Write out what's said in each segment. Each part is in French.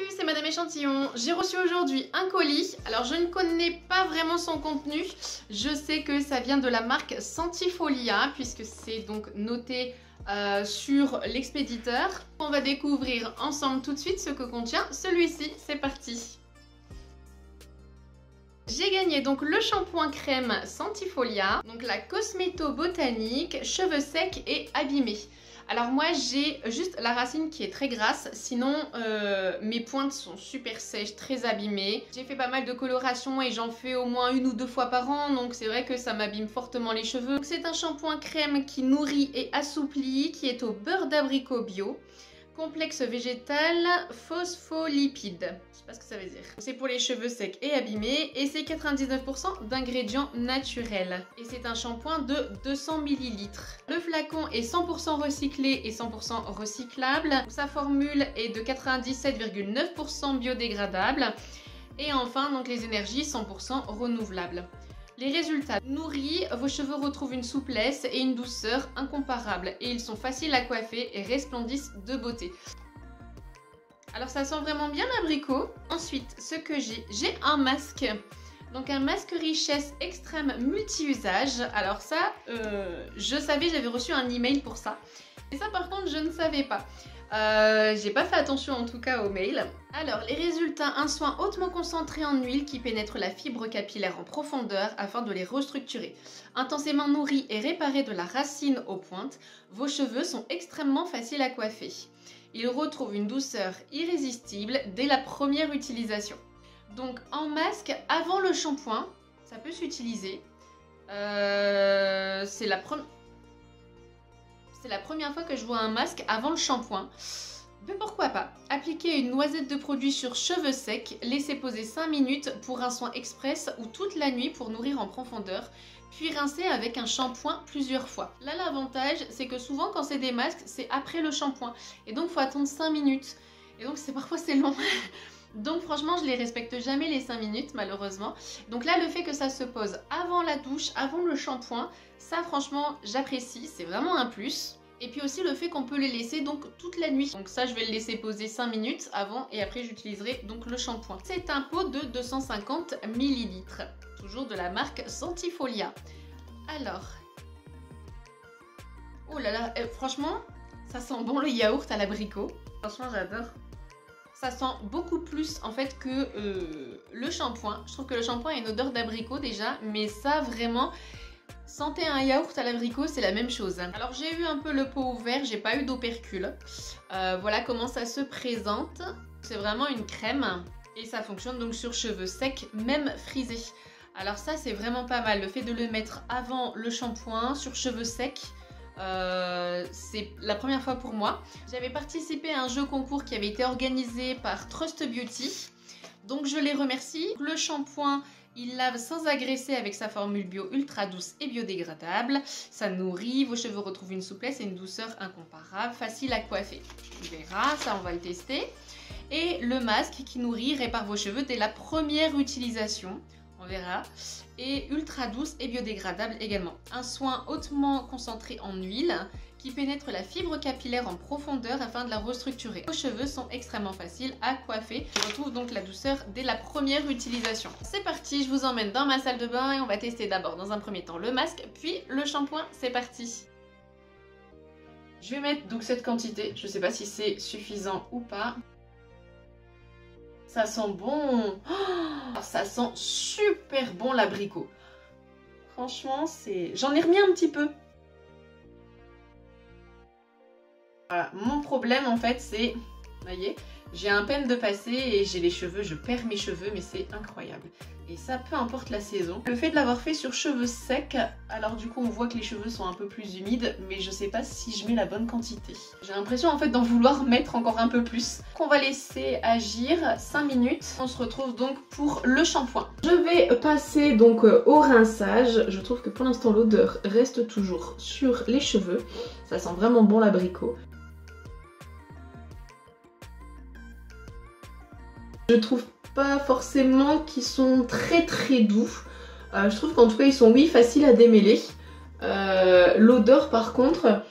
Salut, c'est Madame Échantillon. J'ai reçu aujourd'hui un colis. Alors je ne connais pas vraiment son contenu. Je sais que ça vient de la marque Sentifolia puisque c'est donc noté sur l'expéditeur. On va découvrir ensemble tout de suite ce que contient celui-ci. C'est parti. J'ai gagné donc le shampoing crème Sentifolia, donc la Cosméto Botanique, cheveux secs et abîmés. Alors moi j'ai juste la racine qui est très grasse, sinon mes pointes sont super sèches, très abîmées. J'ai fait pas mal de coloration et j'en fais au moins 1 ou 2 fois par an, donc c'est vrai que ça m'abîme fortement les cheveux. C'est un shampoing crème qui nourrit et assouplit, qui est au beurre d'abricot bio. Complexe végétal phospholipide. Je sais pas ce que ça veut dire. C'est pour les cheveux secs et abîmés et c'est 99% d'ingrédients naturels. Et c'est un shampoing de 200 ml. Le flacon est 100% recyclé et 100% recyclable. Sa formule est de 97,9% biodégradable. Et enfin, donc les énergies 100% renouvelables. Les résultats: nourris, vos cheveux retrouvent une souplesse et une douceur incomparables et ils sont faciles à coiffer et resplendissent de beauté. Alors ça sent vraiment bien l'abricot. Ensuite, ce que j'ai un masque. Donc un masque richesse extrême multi-usage. Alors ça, je savais, j'avais reçu un email pour ça. Et ça par contre, je ne savais pas. J'ai pas fait attention en tout cas au mail. Alors les résultats: un soin hautement concentré en huile qui pénètre la fibre capillaire en profondeur afin de les restructurer. Intensément nourri et réparé de la racine aux pointes, vos cheveux sont extrêmement faciles à coiffer. Ils retrouvent une douceur irrésistible dès la première utilisation. Donc en masque avant le shampoing, ça peut s'utiliser. C'est la première fois que je vois un masque avant le shampoing. Mais pourquoi pas? Appliquez une noisette de produit sur cheveux secs, laissez poser 5 minutes pour un soin express ou toute la nuit pour nourrir en profondeur, puis rincez avec un shampoing plusieurs fois. Là, l'avantage, c'est que souvent quand c'est des masques, c'est après le shampoing. Et donc, il faut attendre 5 minutes. Et donc, parfois, c'est long. Donc franchement, je les respecte jamais les 5 minutes malheureusement. Donc là, le fait que ça se pose avant la douche, avant le shampoing, ça franchement j'apprécie, c'est vraiment un plus. Et puis aussi le fait qu'on peut les laisser donc toute la nuit. Donc ça, je vais le laisser poser 5 minutes avant et après j'utiliserai donc le shampoing. C'est un pot de 250 ml, toujours de la marque Sentifolia. Alors, oh là là, franchement, ça sent bon le yaourt à l'abricot. Franchement, j'adore. Ça sent beaucoup plus en fait que le shampoing. Je trouve que le shampoing a une odeur d'abricot déjà, mais ça vraiment, sentez un yaourt à l'abricot, c'est la même chose. Alors j'ai eu un peu le pot ouvert, j'ai pas eu d'opercule. Voilà comment ça se présente. C'est vraiment une crème et ça fonctionne donc sur cheveux secs, même frisés. Alors ça c'est vraiment pas mal, le fait de le mettre avant le shampoing sur cheveux secs. C'est la première fois pour moi. J'avais participé à un jeu concours qui avait été organisé par Trust Beauty, donc je les remercie. Le shampoing, il lave sans agresser avec sa formule bio ultra douce et biodégradable. Ça nourrit, vos cheveux retrouvent une souplesse et une douceur incomparable, facile à coiffer. On verra, ça on va le tester. Et le masque qui nourrit, répare vos cheveux dès la première utilisation. On verra. Et ultra douce et biodégradable également. Un soin hautement concentré en huile qui pénètre la fibre capillaire en profondeur afin de la restructurer. Vos cheveux sont extrêmement faciles à coiffer. Je retrouve donc la douceur dès la première utilisation. C'est parti, je vous emmène dans ma salle de bain et on va tester d'abord dans un premier temps le masque, puis le shampoing. C'est parti. Je vais mettre donc cette quantité. Je ne sais pas si c'est suffisant ou pas. Ça sent bon. Oh, ça sent super bon l'abricot. Franchement, c'est... J'en ai remis un petit peu. Voilà, mon problème en fait c'est... Vous voyez, j'ai un peine de passer et j'ai les cheveux, je perds mes cheveux, mais c'est incroyable. Et ça, peu importe la saison. Le fait de l'avoir fait sur cheveux secs, alors du coup on voit que les cheveux sont un peu plus humides, mais je sais pas si je mets la bonne quantité. J'ai l'impression en fait d'en vouloir mettre encore un peu plus. On va laisser agir 5 minutes. On se retrouve donc pour le shampoing. Je vais passer donc au rinçage. Je trouve que pour l'instant l'odeur reste toujours sur les cheveux. Ça sent vraiment bon l'abricot. Je trouve pas forcément qu'ils sont très doux. Je trouve qu'en tout cas ils sont faciles à démêler. L'odeur par contre,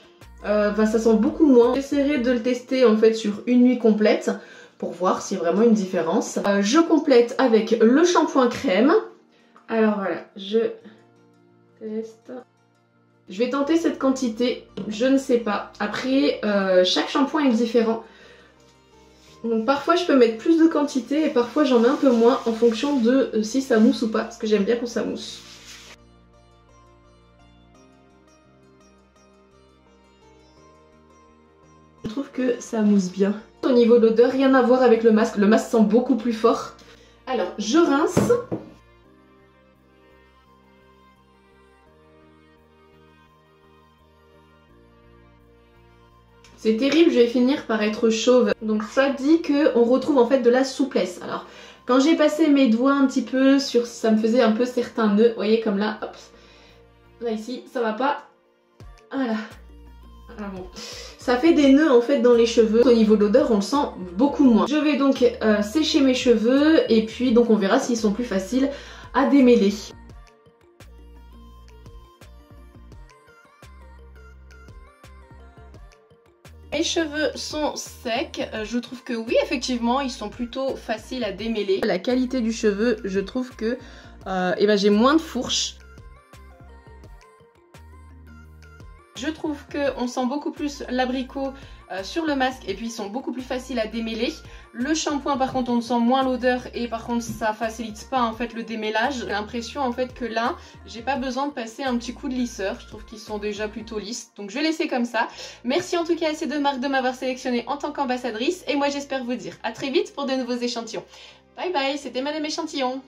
ça sent beaucoup moins. J'essaierai de le tester en fait sur une nuit complète pour voir s'il y a vraiment une différence. Je complète avec le shampoing crème. Alors voilà, je teste. Je vais tenter cette quantité, je ne sais pas. Après, chaque shampoing est différent. Donc parfois je peux mettre plus de quantité et parfois j'en mets un peu moins en fonction de si ça mousse ou pas, parce que j'aime bien quand ça mousse. Je trouve que ça mousse bien. Au niveau de l'odeur, rien à voir avec le masque sent beaucoup plus fort. Alors je rince. C'est terrible, je vais finir par être chauve. Donc ça dit qu'on retrouve en fait de la souplesse. Alors quand j'ai passé mes doigts un petit peu sur, ça me faisait un peu certains nœuds, vous voyez comme là, hop. Là ici, ça va pas. Voilà. Voilà bon. Ça fait des nœuds en fait dans les cheveux. Au niveau de l'odeur, on le sent beaucoup moins. Je vais donc sécher mes cheveux et puis donc on verra s'ils sont plus faciles à démêler. Mes cheveux sont secs, je trouve que oui effectivement ils sont plutôt faciles à démêler. La qualité du cheveu, je trouve que j'ai moins de fourches. Je trouve qu'on sent beaucoup plus l'abricot sur le masque et puis ils sont beaucoup plus faciles à démêler. Le shampoing par contre on sent moins l'odeur et par contre ça facilite pas en fait le démêlage. J'ai l'impression en fait que là j'ai pas besoin de passer un petit coup de lisseur. Je trouve qu'ils sont déjà plutôt lisses donc je vais laisser comme ça. Merci en tout cas à ces deux marques de m'avoir sélectionnée en tant qu'ambassadrice et moi j'espère vous dire à très vite pour de nouveaux échantillons. Bye bye, c'était Madame Échantillon.